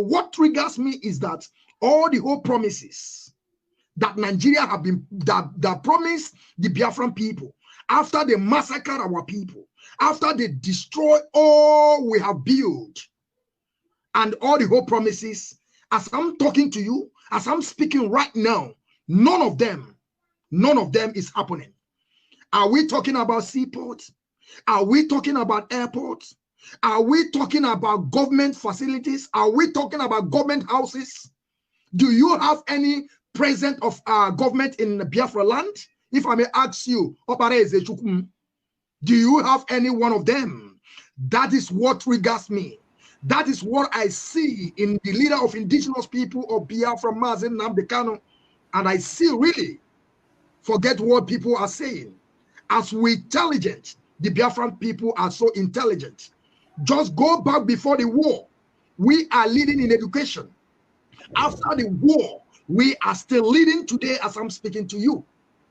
what triggers me is that all the whole promises that Nigeria have been, that promised the Biafran people, after they massacre our people, after they destroy all we have built, and all the whole promises, as I'm talking to you, as I'm speaking right now, none of them is happening. Are we talking about seaports? Are we talking about airports? Are we talking about government facilities? Are we talking about government houses? Do you have any presence of government in Biafra land? If I may ask you, do you have any one of them? That is what triggers me. That is what I see in the leader of indigenous people of Biafra, Mazi Nnamdi Kanu. And I see really, forget what people are saying. As we intelligent, the Biafran people are so intelligent. Just go back before the war. We are leading in education. After the war, we are still leading today as I'm speaking to you.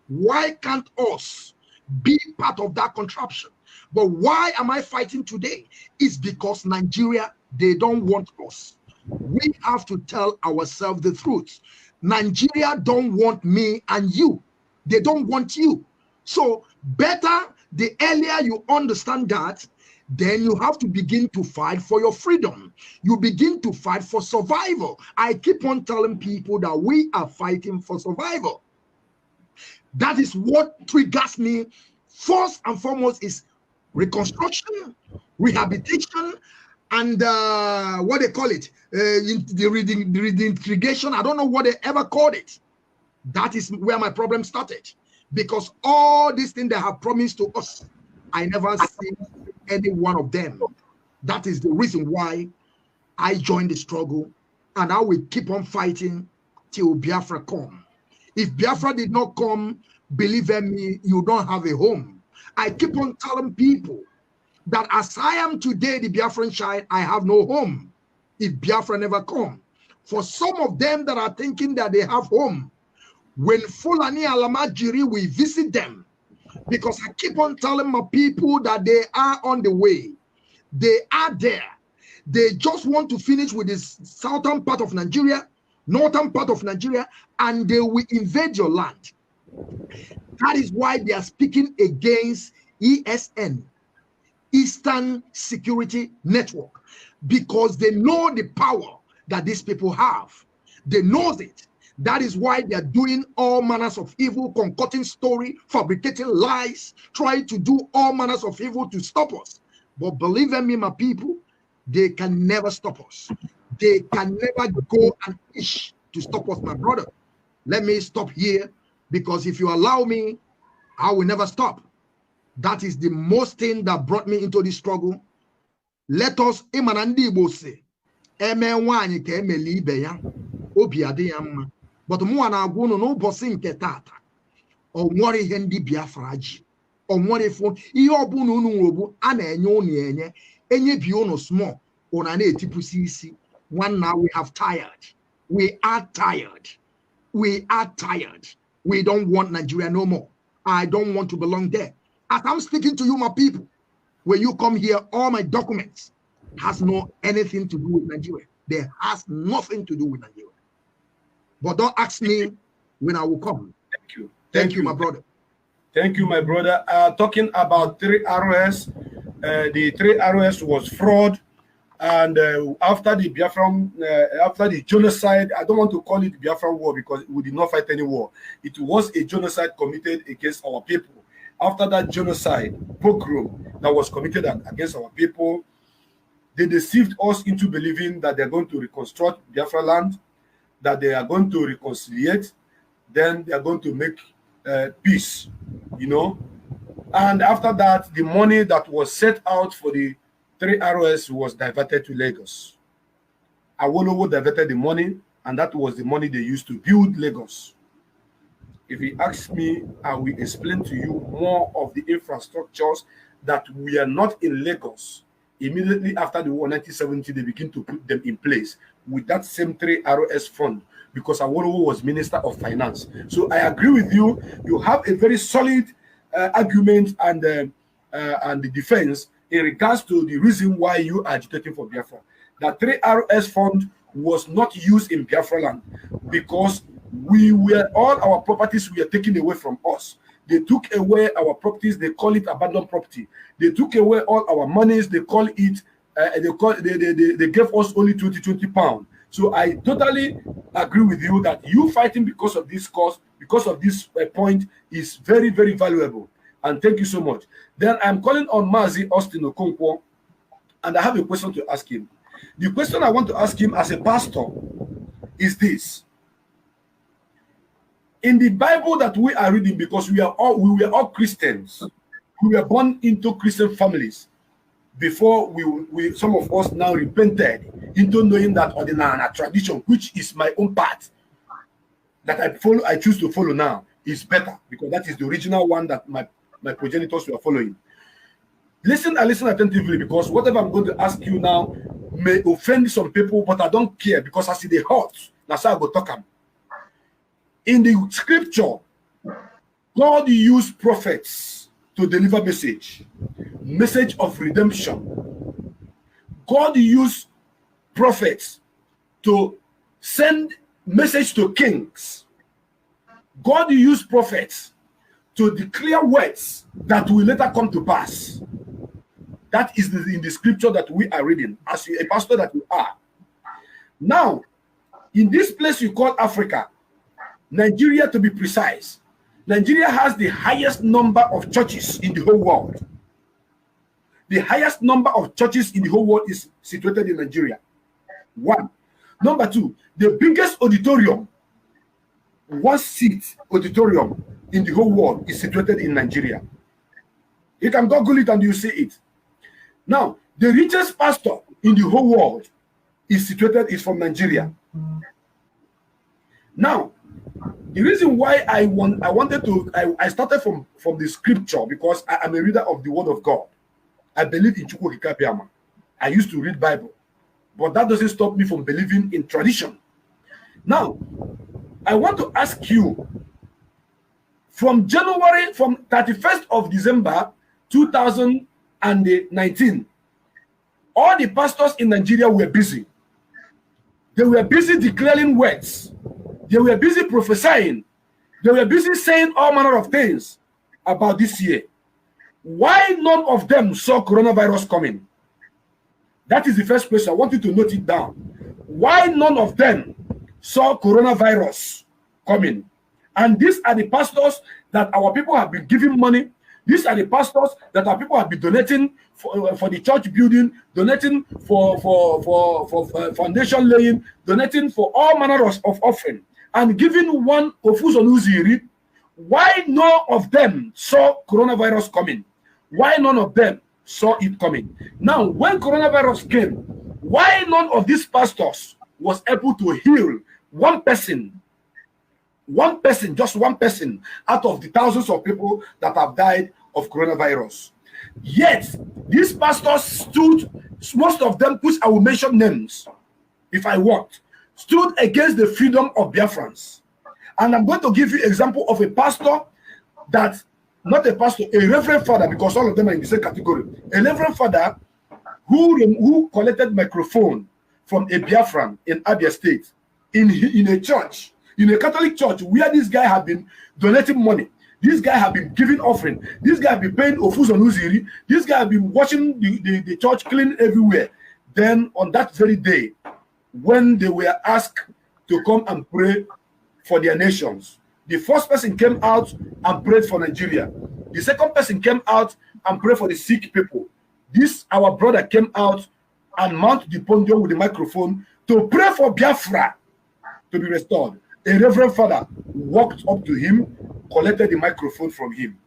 Why can't us be part of that contraption? But why am I fighting today? It's because Nigeria, they don't want us. We have to tell ourselves the truth. Nigeria don't want me and you. They don't want you. So better the earlier you understand that, then you have to begin to fight for your freedom. You begin to fight for survival. I keep on telling people that we are fighting for survival. That is what triggers me. First and foremost is reconstruction, rehabilitation, and what they call it, the reintegration. I don't know what they ever called it. That is where my problem started. Because all these things they have promised to us, I never see any one of them. That is the reason why I joined the struggle, and I will keep on fighting till Biafra come. If Biafra did not come, believe me, you don't have a home. I keep on telling people that as I am today, the Biafran child, I have no home if Biafra never come. For some of them that are thinking that they have home, when Fulani Alamajiri will visit them, because I keep on telling my people that they are on the way. They are there. They just want to finish with the southern part of Nigeria, northern part of Nigeria, and they will invade your land. That is why they are speaking against ESN, Eastern Security Network, because they know the power that these people have. They know it. That is why they are doing all manners of evil, concocting story, fabricating lies, trying to do all manners of evil to stop us. But believe me, my people, they can never stop us. They can never go and itch to stop us, my brother. Let me stop here, because if you allow me, I will never stop. That is the most thing that brought me into this struggle. Let us, Imanandi Bose, Emenwani ke emeli ibe ya, obi ade ya mma. But mo na agwo no bosi nke tata. O nwere ihe ndị Biafra ji. O nwere fo ihe obu no unu nwobu a na enye unu enye bi unu small. Una na etipusi isi. One now we have tired. We are tired. We are tired. We don't want Nigeria no more. I don't want to belong there. As I'm speaking to you, my people, when you come here, all my documents has no anything to do with Nigeria. They has nothing to do with Nigeria. But don't ask me when I will come. Thank you. Thank you, my brother. Thank you, my brother. Talking about 3RS, the 3RS was fraud. And after the Biafran, after the genocide, I don't want to call it the Biafran war because we did not fight any war. It was a genocide committed against our people. After that genocide pogrom that was committed against our people, they deceived us into believing that they're going to reconstruct Biafra land, that they are going to reconciliate, then they are going to make peace, you know. And after that, the money that was set out for the 3RS was diverted to Lagos. Awolowo diverted the money, and that was the money they used to build Lagos. If you ask me, I will explain to you more of the infrastructures that we are not in Lagos. Immediately after the war, 1970, they begin to put them in place with that same 3RS fund, because Awolowo was Minister of Finance. So I agree with you. You have a very solid argument and the defense in regards to the reason why you are agitating for Biafra. The 3RS fund was not used in Biafra land because all our properties were taken away from us. They took away our properties. They call it abandoned property. They took away all our monies. They call it. They gave us only 20 pounds. So I totally agree with you that you fighting because of this cause, because of this point, is very, very valuable. And thank you so much. Then I'm calling on Mazi Austin Okonkwo, and I have a question to ask him. The question I want to ask him as a pastor is this. In the Bible that we are reading, because we were all Christians, we were born into Christian families before we some of us now repented into knowing that ordinary tradition, which is my own path, that I choose to follow now, is better because that is the original one that my progenitors were following. Listen and listen attentively, because whatever I'm going to ask you now may offend some people, but I don't care because I see the hurt. That's how I go talk them. In the scripture, God used prophets to deliver message of redemption. God used prophets to send message to kings. God used prophets to declare words that will later come to pass. That is in the scripture that we are reading, as a pastor that you are. Now, in this place you call Africa, Nigeria to be precise, Nigeria has the highest number of churches in the whole world. The highest number of churches in the whole world is situated in Nigeria. One. Number two, the biggest auditorium, one seat auditorium in the whole world is situated in Nigeria. You can Google it and you see it. Now, the richest pastor in the whole world is from Nigeria. Now, the reason why I started from the scripture, because I am a reader of the word of God. I believe in Chukwu Okike Abiama. I used to read Bible, but that doesn't stop me from believing in tradition. Now, I want to ask you, from 31st of December 2019, all the pastors in Nigeria were busy. They were busy declaring words. They were busy prophesying. They were busy saying all manner of things about this year. Why none of them saw coronavirus coming? That is the first question. I want you to note it down. Why none of them saw coronavirus coming? And these are the pastors that our people have been giving money. These are the pastors that our people have been donating for the church building, donating for foundation laying, donating for all manner of offering, and giving one Ofuzonuziri. Why none of them saw coronavirus coming? Why none of them saw it coming? Now, when coronavirus came, why none of these pastors was able to heal one person, just one person out of the thousands of people that have died of coronavirus? Yet, these pastors stood, most of them, which I will mention names if I want, stood against the freedom of Biafrans. And I'm going to give you an example of a pastor that, not a pastor, a reverend father, because all of them are in the same category. A reverend father who collected microphone from a Biafran in Abia State in a church, in a Catholic church, where this guy had been donating money. This guy have been giving offering. This guy have been paying Ofuzonuziri. This guy have been watching the church clean everywhere. Then on that very day, when they were asked to come and pray for their nations, the first person came out and prayed for Nigeria. The second person came out and prayed for the sick people. This, our brother, came out and mounted the podium with the microphone to pray for Biafra to be restored. A reverend father walked up to him, collected the microphone from him.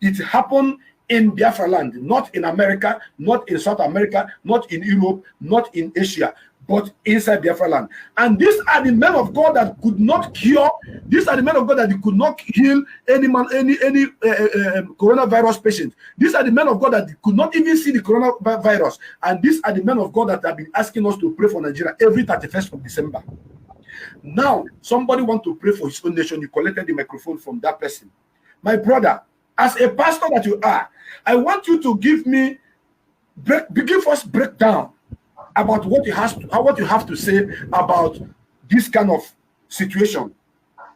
It happened in Biafra land, not in America, not in South America, not in Europe, not in Asia, but inside Biafra land. And these are the men of God that could not cure. These are the men of God that could not heal any coronavirus patient. These are the men of God that could not even see the coronavirus. And these are the men of God that have been asking us to pray for Nigeria every 31st of December. Now, somebody want to pray for his own nation. You collected the microphone from that person. My brother, as a pastor that you are, I want you to give us breakdown about what you have to say about this kind of situation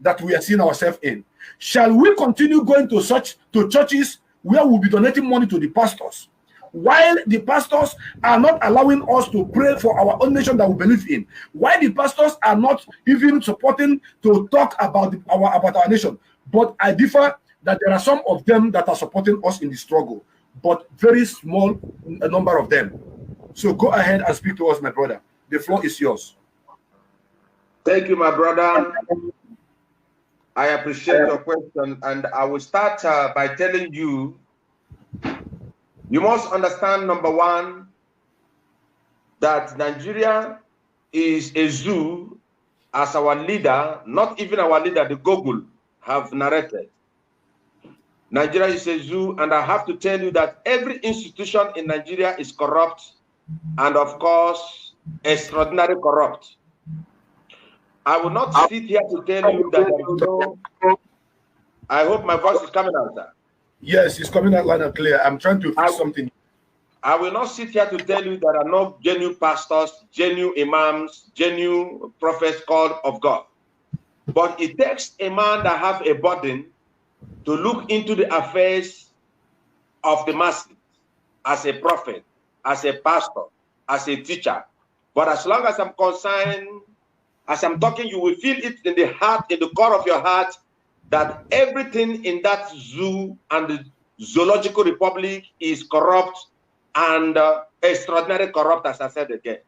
that we are seeing ourselves in. Shall we continue going to churches where we'll be donating money to the pastors, while the pastors are not allowing us to pray for our own nation that we believe in? Why the pastors are not even supporting to talk about our nation? But I differ that there are some of them that are supporting us in the struggle, but very small number of them. So go ahead and speak to us, my brother. The floor is yours. Thank you, my brother. I appreciate your question, and I will start by telling you, you must understand, number one, that Nigeria is a zoo, as our leader, not even our leader, the Google, have narrated. Nigeria is a zoo, and I have to tell you that every institution in Nigeria is corrupt, and of course, extraordinarily corrupt. I will not sit here to tell you that I hope my voice is coming out, sir. Yes, it's coming out loud and clear. I'm trying to fix something. I will not sit here to tell you there are no genuine pastors, genuine imams, genuine prophets called of God. But it takes a man that have a burden to look into the affairs of the masses as a prophet, as a pastor, as a teacher. But as long as I'm concerned, as I'm talking, you will feel it in the heart, in the core of your heart, that everything in that zoo and the zoological republic is corrupt and extraordinarily corrupt, as I said again.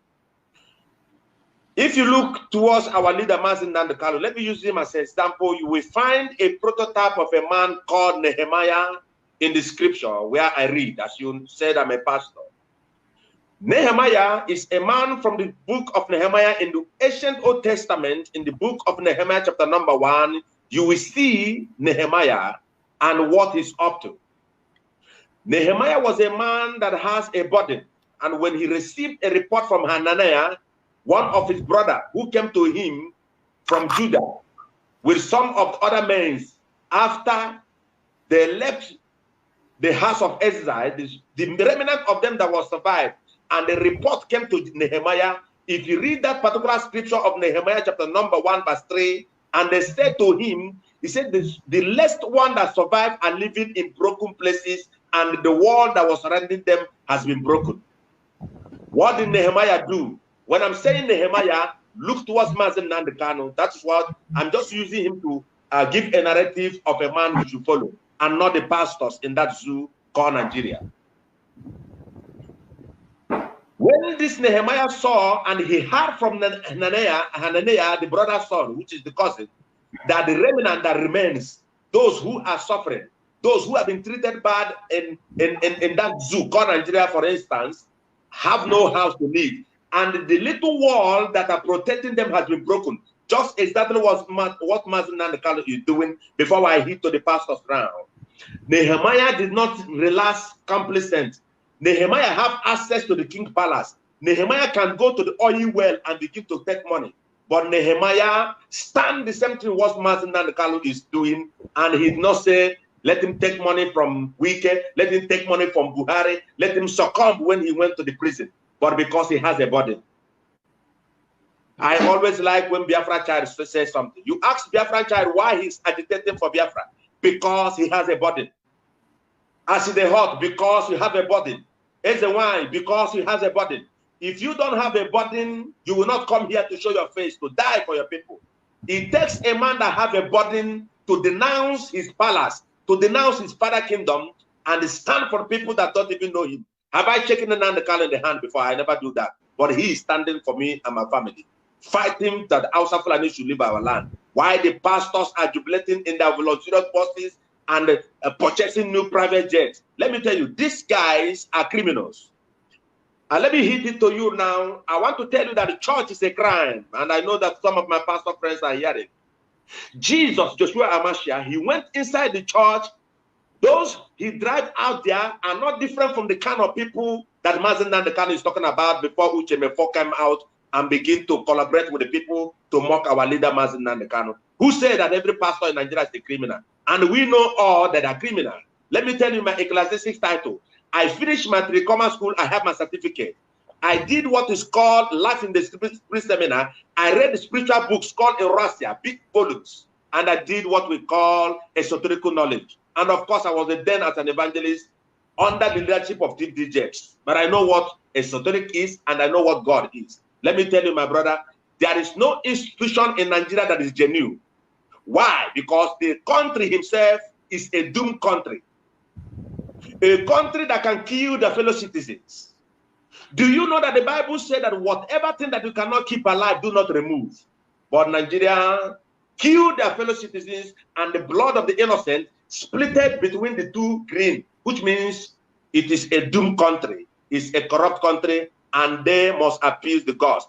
If you look towards our leader, Mazi Nnamdi Kanu, let me use him as an example. You will find a prototype of a man called Nehemiah in the scripture where I read, as you said, I'm a pastor. Nehemiah is a man from the book of Nehemiah in the ancient Old Testament. In the book of Nehemiah, chapter number 1, you will see Nehemiah and what he's up to. Nehemiah was a man that has a burden, and when he received a report from Hananiah, one of his brother who came to him from Judah with some of the other men after they left the house of exile, the remnant of them that was survived, and the report came to Nehemiah. If you read that particular scripture of Nehemiah chapter number 1 verse 3, and they said to him, he said, the last one that survived are living in broken places, and the wall that was surrounding them has been broken. What did Nehemiah do? When I'm saying Nehemiah, look towards Mazi Nnamdi Kanu. That's what I'm just using him to give a narrative of a man you should follow, and not the pastors in that zoo called Nigeria. When this Nehemiah saw and he heard from Hananiah, the brother's son, which is the cousin, that the remnant that remains, those who are suffering, those who have been treated bad in that zoo called Nigeria, for instance, have no house to live. And the little wall that are protecting them has been broken. Just exactly what Mazi Nnamdi Kanu is doing before I hit to the pastor's round. Nehemiah did not relax complacent. Nehemiah have access to the king's palace. Nehemiah can go to the oil well and begin to take money. But Nehemiah stand the same thing what Mazi Nnamdi Kanu is doing, and he did not say, let him take money from Wike, let him take money from Buhari, let him succumb when he went to the prison, but because he has a burden. I always like when Biafra child says something. You ask Biafra child why he's agitating for Biafra. Because he has a burden. As the hot, because you have a burden. As the wine, because he has a burden. If you don't have a burden, you will not come here to show your face, to die for your people. It takes a man that has a burden to denounce his palace, to denounce his father kingdom, and stand for people that don't even know him. Have I shaken Nnamdi Kanu in the hand before? I never do that. But he is standing for me and my family, fighting that the Hausa Fulani should leave our land. Why the pastors are jubilating in their luxurious buses and purchasing new private jets. Let me tell you, these guys are criminals. And let me hit it to you now. I want to tell you that the church is a crime. And I know that some of my pastor friends are hearing. Jesus, Joshua Amashia, he went inside the church. Those he drive out there are not different from the kind of people that Mazi Nnamdi Kanu is talking about before Uche Mefo came out and begin to collaborate with the people to mock our leader Mazi Nnamdi Kanu, who said that every pastor in Nigeria is a criminal. And we know all that are criminal. Let me tell you my ecclesiastic title. I finished my 3 comma school. I have my certificate. I did what is called Life in the Spirit seminar. I read the spiritual books called Eurasia, big volumes. And I did what we call esoterical knowledge. And of course, I was then as an evangelist under the leadership of T.D. Jakes. But I know what esoteric is, and I know what God is. Let me tell you, my brother, there is no institution in Nigeria that is genuine. Why? Because the country himself is a doomed country. A country that can kill their fellow citizens. Do you know that the Bible said that whatever thing that you cannot keep alive, do not remove? But Nigeria killed their fellow citizens, and the blood of the innocent splitted between the two green, which means it is a doomed country, it's a corrupt country, and they must appease the gods.